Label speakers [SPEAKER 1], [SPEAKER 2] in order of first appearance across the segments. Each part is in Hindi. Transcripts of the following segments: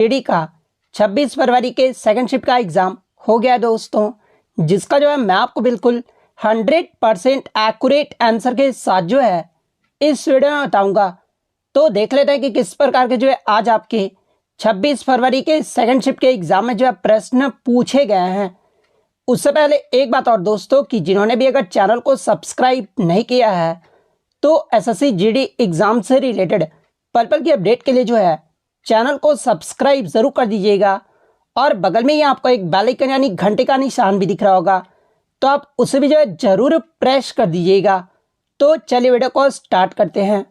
[SPEAKER 1] जीडी का 26 फरवरी के सेकंड शिफ्ट का एग्ज़ाम हो गया दोस्तों, जिसका जो है मैं आपको बिल्कुल 100% एक्यूरेट आंसर के साथ जो है इस वीडियो में बताऊंगा। तो देख लेते हैं कि किस प्रकार के जो है आज आपके 26 फरवरी के सेकंड शिफ्ट के एग्ज़ाम में जो है प्रश्न पूछे गए हैं। उससे पहले एक बात और दोस्तों कि जिन्होंने भी अगर चैनल को सब्सक्राइब नहीं किया है तो एसएससी जीडी एग्ज़ाम से रिलेटेड पल पल की अपडेट के लिए जो है चैनल को सब्सक्राइब ज़रूर कर दीजिएगा और बगल में ही आपको एक बेल आइकन यानी घंटे का निशान भी दिख रहा होगा, तो आप उसे भी जो है ज़रूर प्रेस कर दीजिएगा। तो चलिए वीडियो को स्टार्ट करते हैं।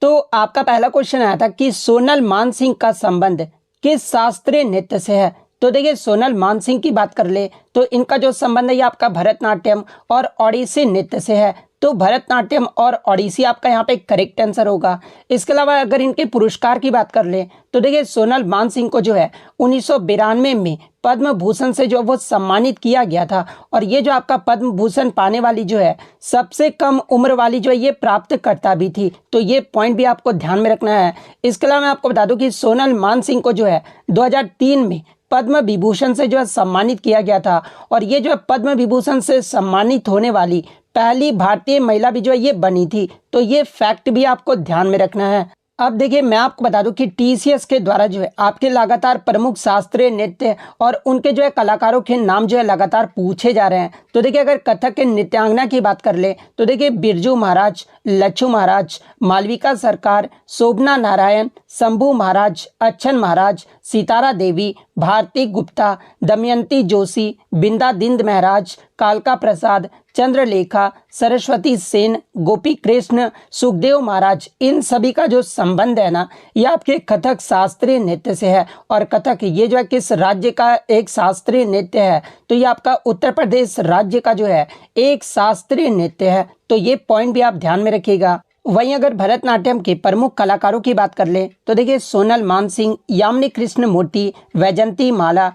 [SPEAKER 1] तो आपका पहला क्वेश्चन आया था कि सोनल मानसिंह का संबंध किस शास्त्रीय नृत्य से है। तो देखिए सोनल मानसिंह की बात कर ले तो इनका जो संबंध है ये आपका भरतनाट्यम और ओडिसी नृत्य से है। तो भरतनाट्यम और ओडिसी आपका यहाँ पे करेक्ट आंसर होगा। इसके अलावा अगर इनके पुरस्कार की बात कर ले तो देखिए सोनल मानसिंह को जो है 1992 में पद्म भूषण से जो वो सम्मानित किया गया था और ये जो आपका पद्म भूषण पाने वाली जो है सबसे कम उम्र वाली जो है ये प्राप्तकर्ता भी थी। तो ये पॉइंट भी आपको ध्यान में रखना है। इसके अलावा मैं आपको बता दूं कि सोनल मानसिंह को जो है 2003 में पद्म विभूषण से जो है सम्मानित किया गया था और ये जो है पद्म विभूषण से सम्मानित होने वाली पहली भारतीय महिला भी जो है ये बनी थी। तो ये फैक्ट भी आपको ध्यान में रखना है। अब देखिए मैं आपको बता दूं कि टीसीएस के द्वारा जो है आपके लगातार प्रमुख शास्त्रीय नृत्य और उनके जो है कलाकारों के नाम जो है लगातार पूछे जा रहे हैं। तो देखिए अगर कथक के नृत्यांगना की बात कर ले तो देखिए बिरजू महाराज, लच्छू महाराज, मालविका सरकार, शोभना नारायण, शंभू महाराज, अच्छन महाराज, सितारा देवी, भारती गुप्ता, दमयंती जोशी, बिंदादिंद महाराज, कालका प्रसाद, चंद्रलेखा, सरस्वती सेन, गोपी कृष्ण, सुखदेव महाराज, इन सभी का जो संबंध है ना ये आपके कथक शास्त्रीय नृत्य से है। और कथक ये जो है किस राज्य का एक शास्त्रीय नृत्य है, तो ये आपका उत्तर प्रदेश राज्य का जो है एक शास्त्रीय नृत्य है। तो ये पॉइंट भी आप ध्यान में रखिएगा। वहीं अगर भरतनाट्यम के प्रमुख कलाकारों की बात कर ले तो देखिए सोनल मानसिंह, यामिनी कृष्णमूर्ति, वैजंती माला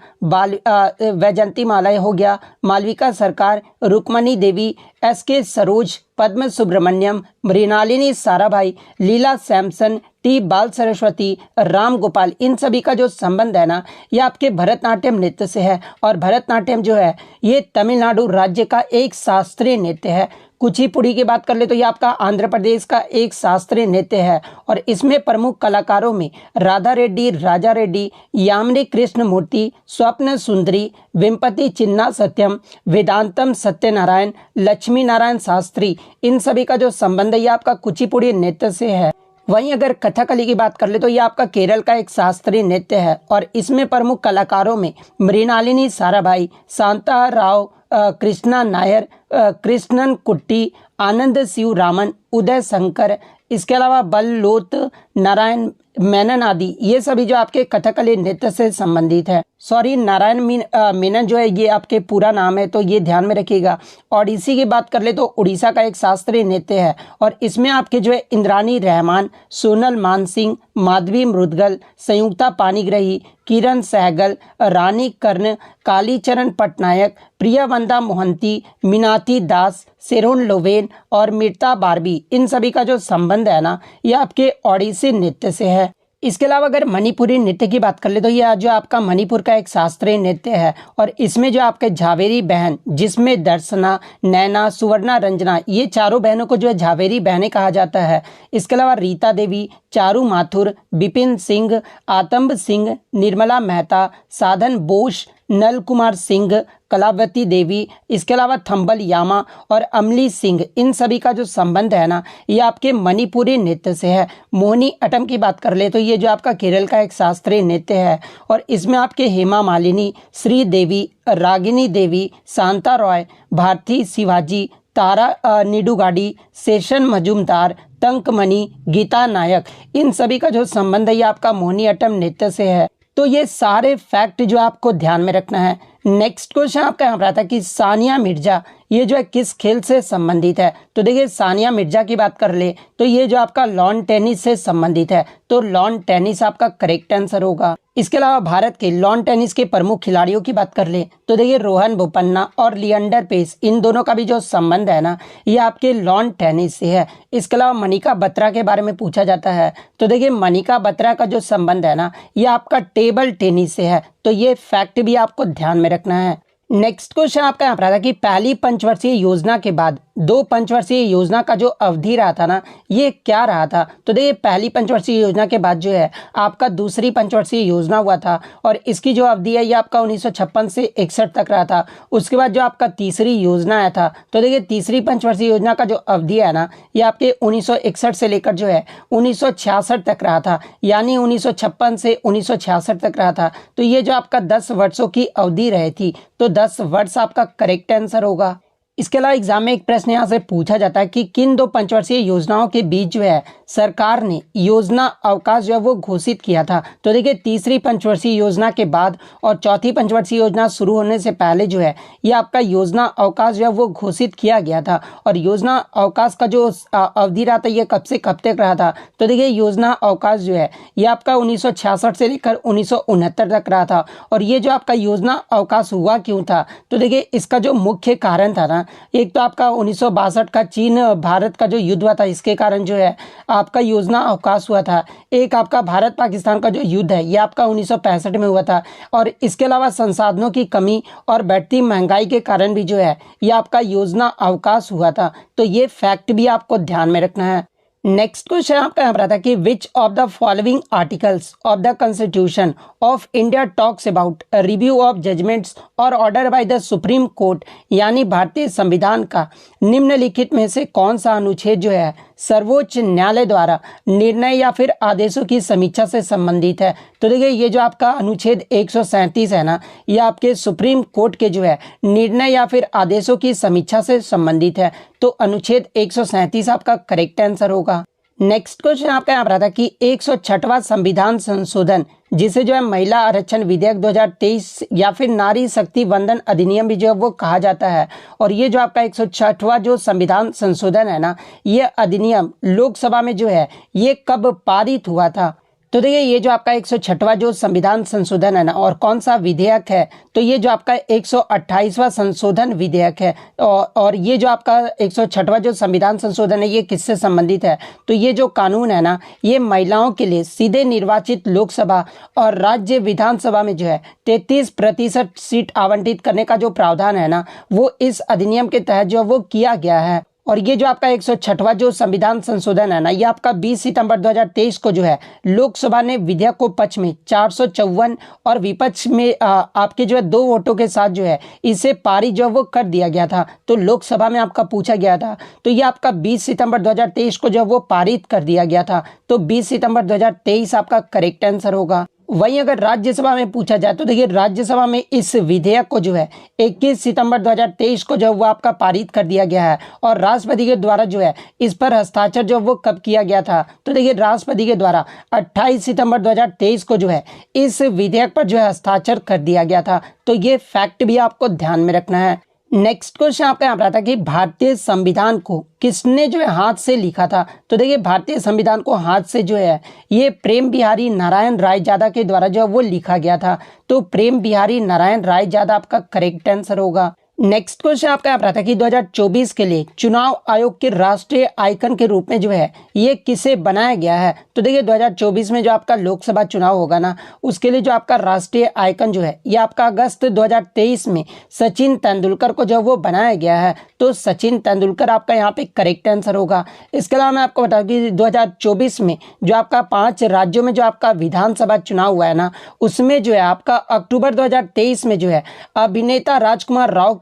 [SPEAKER 1] हो गया, मालविका सरकार, रुक्मणी देवी, एसके सरोज, पद्म सुब्रमण्यम, मृणालिनी साराभाई, लीला सैमसन, टी बाल सरस्वती, राम गोपाल, इन सभी का जो संबंध है ना ये आपके भरतनाट्यम नृत्य से है। और भरतनाट्यम जो है ये तमिलनाडु राज्य का एक शास्त्रीय नृत्य है। कुचिपुड़ी की बात कर ले तो ये आपका आंध्र प्रदेश का एक शास्त्रीय नृत्य है और इसमें प्रमुख कलाकारों में राधा रेड्डी, राजा रेड्डी, यामिनी कृष्णमूर्ति, स्वप्न सुंदरी, वेम्पति चिन्ना सत्यम, वेदांतम सत्यनारायण, लक्ष्मी नारायण शास्त्री, इन सभी का जो संबंध है ये आपका कुचिपुड़ी नृत्य से है। वहीं अगर कथकली की बात कर ले तो ये आपका केरल का एक शास्त्रीय नृत्य है और इसमें प्रमुख कलाकारों में मृणालिनी साराभाई, शांता राव, कृष्णा नायर, कृष्णन कुट्टी, आनंद शिव रामन, उदय शंकर, इसके अलावा बल्लोत नारायण मेनन आदि ये सभी जो आपके कथकली नृत्य से संबंधित है। सॉरी, नारायण मेनन जो है ये आपके पूरा नाम है, तो ये ध्यान में रखिएगा। ओडिसी की बात कर ले तो उड़ीसा का एक शास्त्रीय नृत्य है और इसमें आपके जो है इंद्रानी रहमान, सोनल मानसिंह, माधवी मुद्गल, संयुक्ता पाणिग्राही, किरण सहगल, रानी कर्ण, कालीचरण पटनायक, प्रियवंदा मोहंती, मीनाती दास, शेरोन लोवेन और मीर्ता बारबी, इन सभी का जो संबंध है ना ये आपके ओडिसी नृत्य से है। इसके अलावा अगर मणिपुरी नृत्य की बात कर ले तो यह जो आपका मणिपुर का एक शास्त्रीय नृत्य है और इसमें जो आपके झावेरी बहन जिसमें दर्शना, नैना, सुवर्णा, रंजना ये चारों बहनों को जो है झावेरी बहनें कहा जाता है। इसके अलावा रीता देवी, चारू माथुर, बिपिन सिंह, आतंब सिंह, निर्मला मेहता, साधन बोस, नल कुमार सिंह, कलावती देवी, इसके अलावा थंबल यामा और अमली सिंह, इन सभी का जो संबंध है ना ये आपके मणिपुरी नृत्य से है। मोहिनी अट्टम की बात कर ले तो ये जो आपका केरल का एक शास्त्रीय नृत्य है और इसमें आपके हेमा मालिनी, श्री देवी, रागिनी देवी, शांता रॉय, भारती शिवाजी, तारा निडुगाडी, शेषन मजूमदार, तंकमणि, गीता नायक, इन सभी का जो संबंध है ये आपका मोहिनी अट्टम नृत्य से है। तो ये सारे फैक्ट जो आपको ध्यान में रखना है। नेक्स्ट क्वेश्चन आपका यहाँ पर आता है कि सानिया मिर्जा ये जो है किस खेल से संबंधित है? तो देखिए सानिया मिर्जा की बात कर ले तो ये जो आपका लॉन टेनिस से संबंधित है, तो लॉन टेनिस आपका करेक्ट आंसर होगा। इसके अलावा भारत के लॉन टेनिस के प्रमुख खिलाड़ियों की बात कर ले तो देखिए रोहन बोपन्ना और लिएंडर पेस, इन दोनों का भी जो संबंध है ना ये आपके लॉन टेनिस से है। इसके अलावा मनिका बत्रा के बारे में पूछा जाता है तो देखिए मनिका बत्रा का जो संबंध है ना ये आपका टेबल टेनिस से है, तो ये फैक्ट भी आपको ध्यान में रखना है। नेक्स्ट क्वेश्चन आपका यहाँ पर आता है कि पहली पंचवर्षीय योजना के बाद दो पंचवर्षीय योजना का जो अवधि रहा था ना ये क्या रहा था? तो देखिए पहली पंचवर्षीय योजना के बाद जो है आपका दूसरी पंचवर्षीय योजना हुआ था और इसकी जो अवधि है ये आपका 1956 से 61 तक रहा था। उसके बाद जो आपका तीसरी योजना आया था तो देखिए तीसरी पंचवर्षीय योजना का जो अवधि है ना ये आपके 1961 से लेकर जो है 1966 तक रहा था, यानी 1956 से 1966 तक रहा था। तो ये जो आपका 10 वर्षों की अवधि रही थी, तो 10 वर्ष आपका करेक्ट आंसर होगा। इसके अलावा एग्जाम में एक प्रश्न यहाँ से पूछा जाता है कि किन दो पंचवर्षीय योजनाओं के बीच जो है सरकार ने योजना अवकाश जो है वो घोषित किया था? तो देखिए तीसरी पंचवर्षीय योजना के बाद और चौथी पंचवर्षीय योजना शुरू होने से पहले जो है ये आपका योजना अवकाश जो है वो घोषित किया गया था। और योजना अवकाश का जो अवधि रहा था ये कब से कब तक रहा था? तो देखिए योजना अवकाश जो है ये आपका 1966 से लेकर 1969 तक रहा था। और ये जो आपका योजना अवकाश हुआ क्यों था? तो देखिए इसका जो मुख्य कारण था ना, एक तो आपका 1962 का चीन भारत का जो युद्ध हुआ था इसके कारण जो है आपका योजना अवकाश हुआ था। एक आपका भारत पाकिस्तान का जो युद्ध है ये आपका 1965 में हुआ था। और इसके अलावा संसाधनों की कमी और बढ़ती महंगाई के कारण भी जो है ये आपका योजना अवकाश हुआ था। तो ये फैक्ट भी आपको ध्यान में रखना है। नेक्स्ट क्वेश्चन आपका यहाँ पर आता है कि which of the following articles of the constitution of India talks about review of judgments और order by the supreme court, यानी भारतीय संविधान का निम्नलिखित में से कौन सा अनुच्छेद जो है सर्वोच्च न्यायालय द्वारा निर्णय या फिर आदेशों की समीक्षा से संबंधित है? तो देखिए ये जो आपका अनुच्छेद 137 है ना ये आपके सुप्रीम कोर्ट के जो है निर्णय या फिर आदेशों की समीक्षा से संबंधित है। तो अनुच्छेद 137 आपका करेक्ट आंसर होगा। नेक्स्ट क्वेश्चन आपका यहाँ पर आता है कि 106वां संविधान संशोधन, जिसे जो है महिला आरक्षण विधेयक 2023 या फिर नारी शक्ति वंदन अधिनियम भी जो है वो कहा जाता है। और ये जो आपका 106वां जो संविधान संशोधन है ना ये अधिनियम लोकसभा में जो है ये कब पारित हुआ था? तो देखिए ये जो आपका 106वां जो संविधान संशोधन है ना और कौन सा विधेयक है? तो ये जो आपका 128वां संशोधन विधेयक है। और ये जो आपका 106वां जो संविधान संशोधन है ये किससे संबंधित है? तो ये जो कानून है ना ये महिलाओं के लिए सीधे निर्वाचित लोकसभा और राज्य विधानसभा में जो है 33% सीट आवंटित करने का जो प्रावधान है ना वो इस अधिनियम के तहत जो वो किया गया है। और ये जो आपका 106वां जो संविधान संशोधन है ना ये आपका 20 सितंबर 2023 को जो है लोकसभा ने विधेयक को पक्ष में 454 और विपक्ष में आपके जो है 2 वोटों के साथ जो है इसे पारित जो वो कर दिया गया था। तो लोकसभा में आपका पूछा गया था तो ये आपका 20 सितंबर 2023 को जो वो पारित कर दिया गया था। तो 20 सितंबर 2023 आपका करेक्ट आंसर होगा। वहीं अगर राज्यसभा में पूछा जाए तो देखिए राज्यसभा में इस विधेयक को जो है 21 सितंबर 2023 को जो वो आपका पारित कर दिया गया है। और राष्ट्रपति के द्वारा जो है इस पर हस्ताक्षर जो वो कब किया गया था? तो देखिए राष्ट्रपति के द्वारा 28 सितंबर 2023 को जो है इस विधेयक पर जो है हस्ताक्षर कर दिया गया था। तो ये फैक्ट भी आपको ध्यान में रखना है। नेक्स्ट क्वेश्चन आपका यहाँ पर आता है कि भारतीय संविधान को किसने जो है हाथ से लिखा था? तो देखिए भारतीय संविधान को हाथ से जो है ये प्रेम बिहारी नारायण रायजादा के द्वारा जो है वो लिखा गया था। तो प्रेम बिहारी नारायण रायजादा आपका करेक्ट आंसर होगा। नेक्स्ट क्वेश्चन आपका यहाँ पर आता है कि 2024 के लिए चुनाव आयोग के राष्ट्रीय आइकन के रूप में जो है ये किसे बनाया गया है? तो देखिए 2024 में जो आपका लोकसभा चुनाव होगा ना उसके लिए जो आपका राष्ट्रीय आइकन जो है ये आपका अगस्त 2023 में सचिन तेंदुलकर को जो वो बनाया गया है। तो सचिन तेंदुलकर आपका यहाँ पे करेक्ट आंसर होगा। इसके अलावा मैं आपको बता दूं कि 2024 में जो आपका 5 राज्यों में जो आपका विधानसभा चुनाव हुआ है ना उसमें जो है आपका अक्टूबर 2023 में जो है अभिनेता राजकुमार राव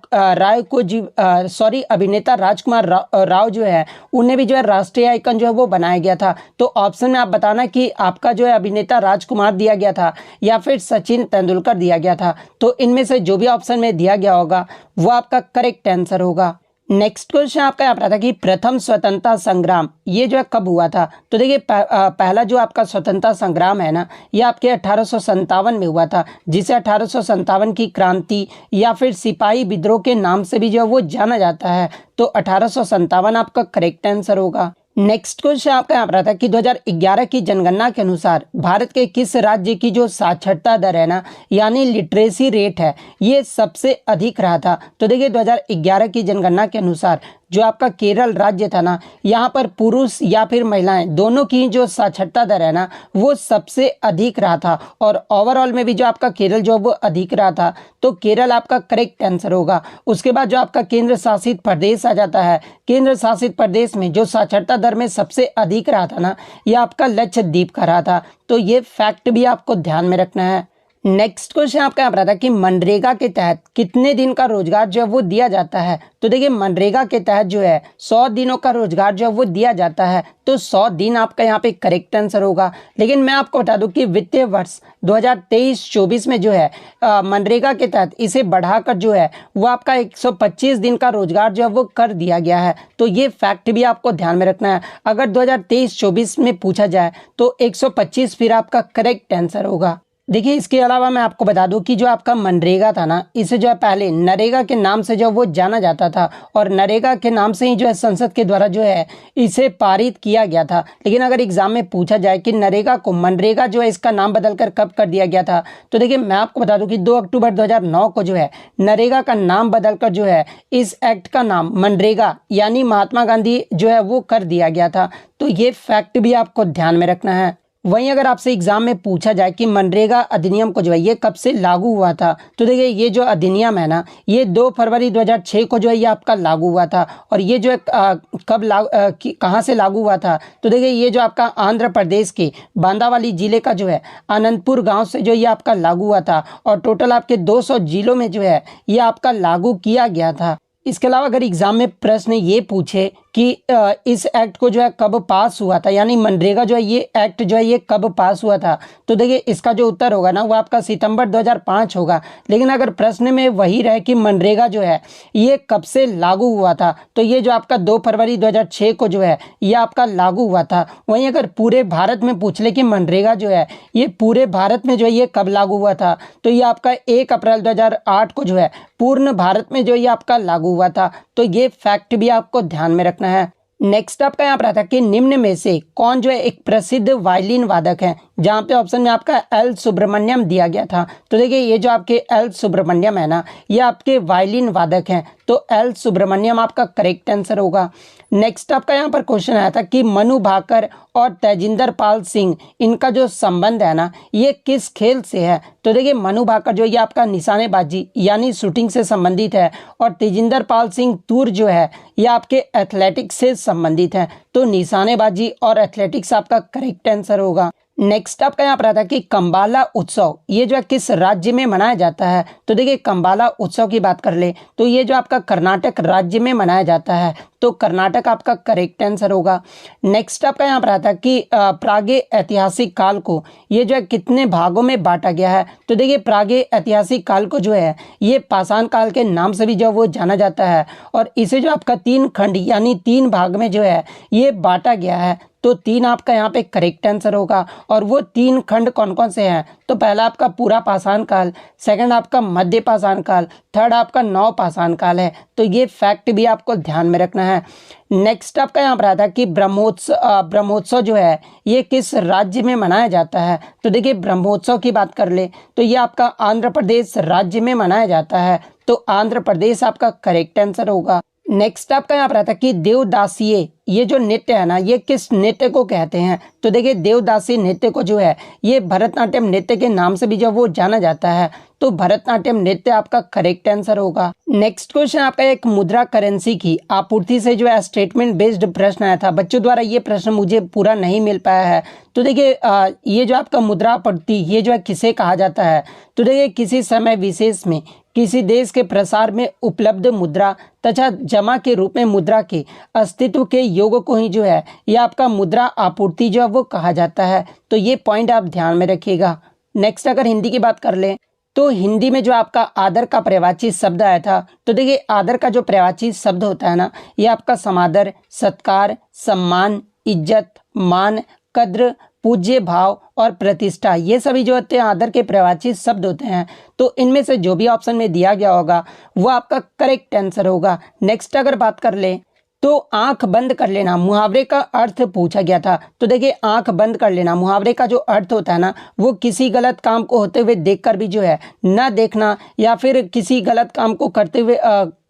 [SPEAKER 1] जो है उन्हें भी जो है राष्ट्रीय आइकन जो है वो बनाया गया था। तो ऑप्शन में आप बताना कि आपका जो है अभिनेता राजकुमार दिया गया था या फिर सचिन तेंदुलकर दिया गया था। तो इनमें से जो भी ऑप्शन में दिया गया होगा वो आपका करेक्ट आंसर होगा। नेक्स्ट क्वेश्चन आपका यहाँ पर था कि प्रथम स्वतंत्रता संग्राम ये जो है कब हुआ था। तो देखिए पहला जो आपका स्वतंत्रता संग्राम है ना, ये आपके 1857 में हुआ था, जिसे 1857 की क्रांति या फिर सिपाही विद्रोह के नाम से भी जो है वो जाना जाता है। तो 1857 आपका करेक्ट आंसर होगा। नेक्स्ट क्वेश्चन आपका यहाँ पर था कि 2011 की जनगणना के अनुसार भारत के किस राज्य की जो साक्षरता दर है ना, यानी लिटरेसी रेट है, ये सबसे अधिक रहा था। तो देखिए 2011 की जनगणना के अनुसार जो आपका केरल राज्य था ना, यहाँ पर पुरुष या फिर महिलाएं दोनों की जो साक्षरता दर है ना, वो सबसे अधिक रहा था। और ओवरऑल में भी जो आपका केरल जो वो अधिक रहा था, तो केरल आपका करेक्ट आंसर होगा। उसके बाद जो आपका केंद्र शासित प्रदेश आ जाता है, केंद्र शासित प्रदेश में जो साक्षरता दर में सबसे अधिक रहा था ना, ये आपका लक्षद्वीप का रहा था। तो ये फैक्ट भी आपको ध्यान में रखना है। नेक्स्ट क्वेश्चन आपका यहाँ पर था कि मनरेगा के तहत कितने दिन का रोजगार जो है वो दिया जाता है। तो देखिए मनरेगा के तहत जो है 100 दिनों का रोजगार जो है वो दिया जाता है। तो 100 दिन आपका यहाँ पे करेक्ट आंसर होगा। लेकिन मैं आपको बता दूं कि वित्तीय वर्ष 2023-24 में जो है मनरेगा के तहत इसे बढ़ाकर जो है वो आपका 125 दिन का रोजगार जो है वो कर दिया गया है। तो ये फैक्ट भी आपको ध्यान में रखना है। अगर 2023-24 में पूछा जाए तो 125 फिर आपका करेक्ट आंसर होगा। देखिए इसके अलावा मैं आपको बता दूं कि जो आपका मनरेगा था ना, इसे जो है पहले नरेगा के नाम से जो वो जाना जाता था, और नरेगा के नाम से ही जो है संसद के द्वारा जो है इसे पारित किया गया था। लेकिन अगर एग्जाम में पूछा जाए कि नरेगा को मनरेगा जो है इसका नाम बदलकर कब कर दिया गया था, तो देखिए मैं आपको बता दूं कि 2 अक्टूबर 2009 को जो है नरेगा का नाम बदलकर जो है इस एक्ट का नाम मनरेगा यानी महात्मा गांधी जो है वो कर दिया गया था। तो ये फैक्ट भी आपको ध्यान में रखना है। वहीं अगर आपसे एग्जाम में पूछा जाए कि मनरेगा अधिनियम को जो है ये कब से लागू हुआ था, तो देखिए ये जो अधिनियम है ना, ये 2 फरवरी 2006 को जो है ये आपका लागू हुआ था। और ये जो है कहाँ से लागू हुआ था, तो देखिए ये जो आपका आंध्र प्रदेश के बांदावाली जिले का जो है अनंतपुर गांव से जो ये आपका लागू हुआ था। और टोटल आपके 200 जिलों में जो है ये आपका लागू किया गया था। इसके अलावा अगर एग्जाम में प्रश्न ये पूछे कि इस एक्ट को जो है कब पास हुआ था, यानी मनरेगा जो है ये एक्ट जो है ये कब पास हुआ था, तो देखिए इसका जो उत्तर होगा ना वो आपका सितंबर 2005 होगा। लेकिन अगर प्रश्न में वही रहे कि मनरेगा जो है ये कब से लागू हुआ था, तो ये जो आपका 2 फरवरी 2006 को जो है ये आपका लागू हुआ था। वहीं अगर पूरे भारत में पूछ ले कि मनरेगा जो है ये पूरे भारत में जो है ये कब लागू हुआ था, तो ये आपका 1 अप्रैल 2008 को जो है पूर्ण भारत में जो ये आपका लागू हुआ था। तो ये फैक्ट भी आपको ध्यान में रखना है। नेक्स्ट आपका यहाँ पर आता है कि निम्न में से कौन जो है एक प्रसिद्ध वायलिन वादक है, जहाँ पे ऑप्शन में आपका एल सुब्रमण्यम दिया गया था। तो देखिए ये जो आपके एल सुब्रमण्यम है ना, ये आपके वायलिन वादक हैं। तो एल सुब्रमण्यम आपका करेक्ट आंसर होगा। नेक्स्ट आपका यहाँ पर क्वेश्चन आया था कि मनु भाकर और तेजिंदर पाल सिंह इनका जो संबंध है ना, ये किस खेल से है। तो देखिए मनु भाकर जो ये आपका निशानेबाजी यानी शूटिंग से संबंधित है, और तेजिंदर पाल सिंह तूर जो है ये आपके एथलेटिक्स से संबंधित है। तो निशानेबाजी और एथलेटिक्स आपका करेक्ट आंसर होगा। नेक्स्ट आपका यहाँ पर आता है कि कंबाला उत्सव ये जो है किस राज्य में मनाया जाता है। तो देखिए कंबाला उत्सव की बात कर ले तो ये जो आपका कर्नाटक राज्य में मनाया जाता है। तो कर्नाटक आपका करेक्ट आंसर होगा। नेक्स्ट आपका यहाँ पर आता है कि प्रागे ऐतिहासिक काल को ये जो है कितने भागों में बांटा गया है। तो देखिए प्रागे ऐतिहासिक काल को जो है ये पाषाण काल के नाम से भी जो वो जाना जाता है, और इसे जो आपका 3 खंड यानी 3 भाग में जो है ये बांटा गया है। तो 3 आपका यहाँ पे करेक्ट आंसर होगा। और वो 3 खंड कौन कौन से हैं, तो पहला आपका पूरा पाषाण काल, सेकंड आपका मध्य पाषाण काल, थर्ड आपका नव पाषाण काल है। तो ये फैक्ट भी आपको ध्यान में रखना है। नेक्स्ट आपका यहाँ पर आता है कि ब्रह्मोत्सव जो है ये किस राज्य में मनाया जाता है। तो देखिए ब्रह्मोत्सव की बात कर ले तो ये आपका आंध्र प्रदेश राज्य में मनाया जाता है। तो आंध्र प्रदेश आपका करेक्ट आंसर होगा। नेक्स्ट आपका यहाँ पर आता है कि देवदासीय ये जो नृत्य है ना, ये किस नृत्य को कहते हैं। तो देखिए देवदासी नृत्य को जो है ये भरतनाट्यम नृत्य के नाम से भी जो वो जाना जाता है। तो भरतनाट्यम नृत्य आपका करेक्ट आंसर होगा। नेक्स्ट क्वेश्चन आपका एक मुद्रा करेंसी की आपूर्ति से जो है स्टेटमेंट बेस्ड प्रश्न आया था। बच्चों द्वारा ये प्रश्न मुझे पूरा नहीं मिल पाया है। तो देखिए ये जो आपका मुद्रा आपूर्ति ये जो है किसे कहा जाता है। तो देखिए किसी समय विशेष में किसी देश के प्रसार में उपलब्ध मुद्रा तथा जमा के रूप में मुद्रा के अस्तित्व के योग को ही जो है ये आपका मुद्रा आपूर्ति जो है वो कहा जाता है। तो ये पॉइंट आप ध्यान में रखिएगा। नेक्स्ट अगर हिंदी की बात कर लें तो हिंदी में जो आपका आदर का पर्यायवाची शब्द आया था, तो देखिए आदर का जो पर्यायवाची शब्द होता है ना, ये आपका समादर, सत्कार, सम्मान, इज्जत, मान, कद्र, पूज्य भाव और प्रतिष्ठा, ये सभी जो होते हैं आदर के पर्यायवाची शब्द होते हैं। तो इनमें से जो भी ऑप्शन में दिया गया होगा वो आपका करेक्ट आंसर होगा। नेक्स्ट अगर बात कर ले तो आंख बंद कर लेना मुहावरे का अर्थ पूछा गया था। तो देखिए आंख बंद कर लेना मुहावरे का जो अर्थ होता है ना, वो किसी गलत काम को होते हुए देखकर भी जो है न देखना, या फिर किसी गलत काम को करते हुए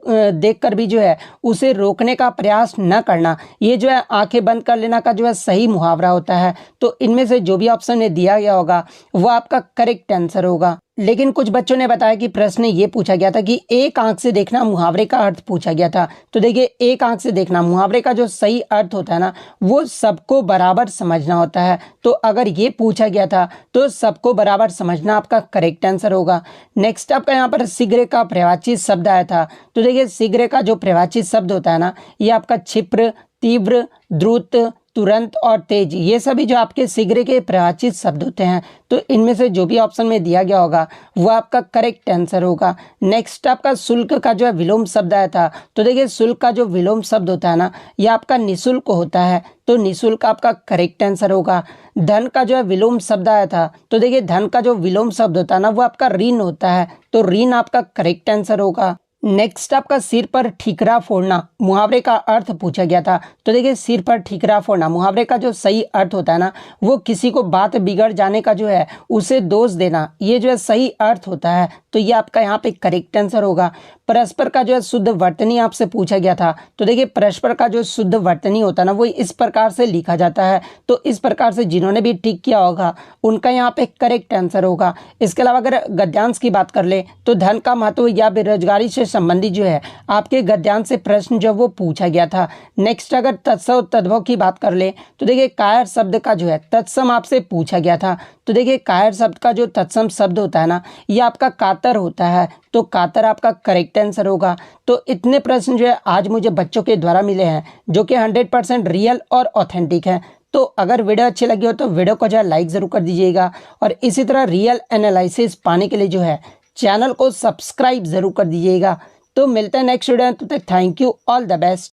[SPEAKER 1] देखकर भी जो है उसे रोकने का प्रयास न करना, ये जो है आंखें बंद कर लेना का जो है सही मुहावरा होता है। तो इनमें से जो भी ऑप्शन में दिया गया होगा वो आपका करेक्ट आंसर होगा। लेकिन कुछ बच्चों ने बताया कि प्रश्न ये पूछा गया था कि एक आंख से देखना मुहावरे का अर्थ पूछा गया था। तो देखिए एक आंख से देखना मुहावरे का जो सही अर्थ होता है ना, वो सबको बराबर समझना होता है। तो अगर ये पूछा गया था तो सबको बराबर समझना आपका करेक्ट आंसर होगा। नेक्स्ट आपका यहाँ पर शीघ्र का पर्यायवाची शब्द आया था। तो देखिए शीघ्र का जो पर्यायवाची शब्द होता है ना, ये आपका क्षिप्र, तीव्र, द्रुत, तुरंत और तेज, ये सभी जो आपके शीघ्र के पर्यायवाची शब्द होते हैं। तो इनमें से जो भी ऑप्शन में दिया गया होगा वो आपका करेक्ट आंसर होगा। नेक्स्ट आपका शुल्क का जो है विलोम शब्द आया था। तो देखिए शुल्क का जो विलोम शब्द होता है ना, ये आपका निःशुल्क होता है। तो निःशुल्क आपका करेक्ट आंसर होगा। धन का जो है विलोम शब्द आया था। तो देखिए धन का जो विलोम शब्द होता है ना, वो आपका ऋण होता है। तो ऋण आपका करेक्ट आंसर होगा। नेक्स्ट आपका सिर पर ठीकरा फोड़ना मुहावरे का अर्थ पूछा गया था। तो देखिए सिर पर ठीकरा फोड़ना मुहावरे का जो सही अर्थ होता है ना, वो किसी को बात बिगड़ जाने का जो है उसे दोष देना, ये जो है सही अर्थ होता है। तो ये आपका यहाँ पे करेक्ट आंसर होगा। परस्पर का जो है शुद्ध वर्तनी आपसे पूछा गया था। तो देखिए परस्पर का जो शुद्ध वर्तनी होता है ना, वो इस प्रकार से लिखा जाता है। तो इस प्रकार से जिन्होंने भी ठीक किया होगा उनका यहाँ पे करेक्ट आंसर होगा। इसके अलावा अगर गद्यांश की बात कर ले तो धन का महत्व या बेरोजगारी से संबंधित जो है आपके गद्यांश से प्रश्न जो वो पूछा गया था। नेक्स्ट अगर तत्सम तद्भव की बात कर ले तो देखिए कायर शब्द का जो है तत्सम आपसे पूछा गया था। तो देखिए कायर शब्द का जो तत्सम शब्द होता है ना, ये आपका कातर होता है। तो कातर आपका करेक्ट आंसर होगा। तो इतने प्रश्न जो है आज मुझे बच्चों के द्वारा मिले हैं जो कि 100% रियल और ऑथेंटिक हैं। तो अगर वीडियो अच्छी लगी हो तो वीडियो को जो है लाइक ज़रूर कर दीजिएगा, और इसी तरह रियल एनालिसिस पाने के लिए जो है चैनल को सब्सक्राइब ज़रूर कर दीजिएगा। तो मिलते हैं नेक्स्ट वीडियो में, तब तक thank you, all the best.